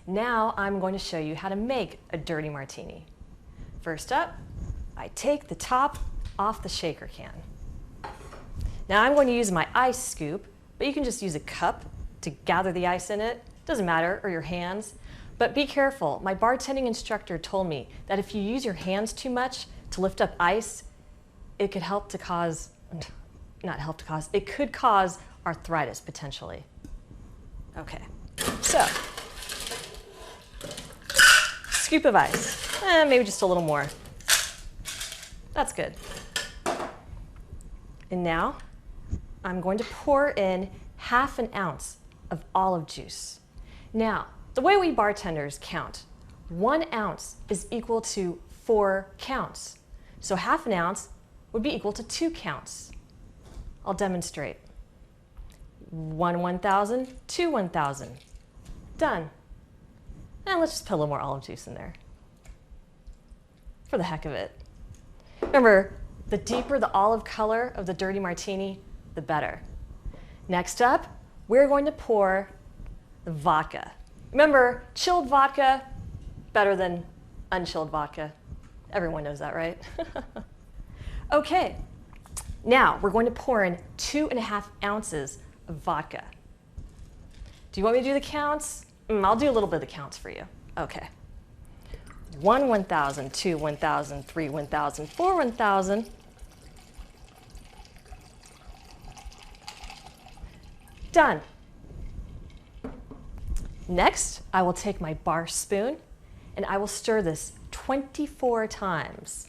Now I'm going to show you how to make a dirty martini. First up, I take the top off the shaker can. Now I'm going to use my ice scoop, but you can just use a cup to gather the ice in it. Doesn't matter, or your hands. But be careful. My bartending instructor told me that if you use your hands too much to lift up ice, it could it could cause arthritis potentially. Okay, so scoop of ice, maybe just a little more. That's good. And now I'm going to pour in 1/2 ounce of olive juice. Now, the way we bartenders count, 1 ounce is equal to 4 counts. So 1/2 ounce would be equal to 2 counts. I'll demonstrate. 1 1,000, 2 1,000. Done. And let's just put a little more olive juice in there for the heck of it. Remember, the deeper the olive color of the dirty martini, the better. Next up, we're going to pour the vodka. Remember, chilled vodka, better than unchilled vodka. Everyone knows that, right? Okay, now we're going to pour in 2.5 ounces of vodka. Do you want me to do the counts? I'll do a little bit of the counts for you. Okay. 1 1,000, 2 1,000, 3 1,000, 4 1,000. Done. Next, I will take my bar spoon and I will stir this 24 times.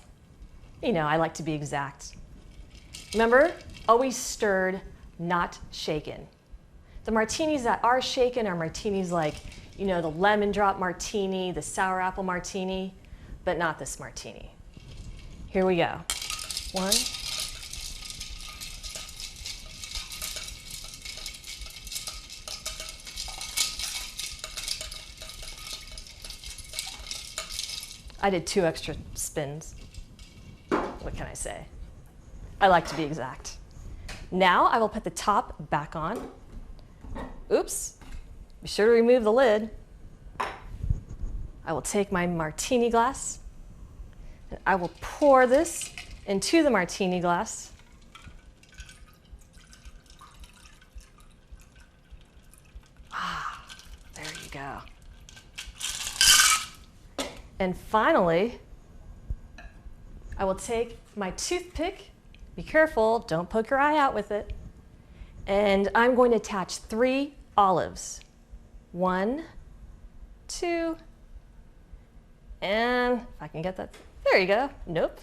You know, I like to be exact. Remember, always stirred, not shaken. The martinis that are shaken are martinis like, you know, the lemon drop martini, the sour apple martini, but not this martini. Here we go. 1. I did 2 extra spins. What can I say? I like to be exact. Now I will put the top back on. Oops, be sure to remove the lid. I will take my martini glass and I will pour this into the martini glass. Ah, there you go. And finally, I will take my toothpick. Be careful, don't poke your eye out with it. And I'm going to attach 3 olives. 1, 2, and if I can get that, there you go. Nope.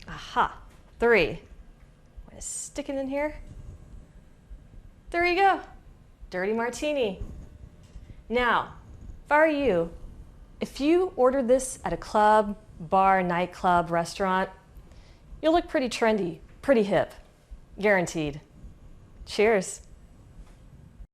Aha, 3. I'm gonna stick it in here. There you go, dirty martini. Now, if I were you, if you ordered this at a club, bar, nightclub, restaurant, you'll look pretty trendy, pretty hip, guaranteed. Cheers.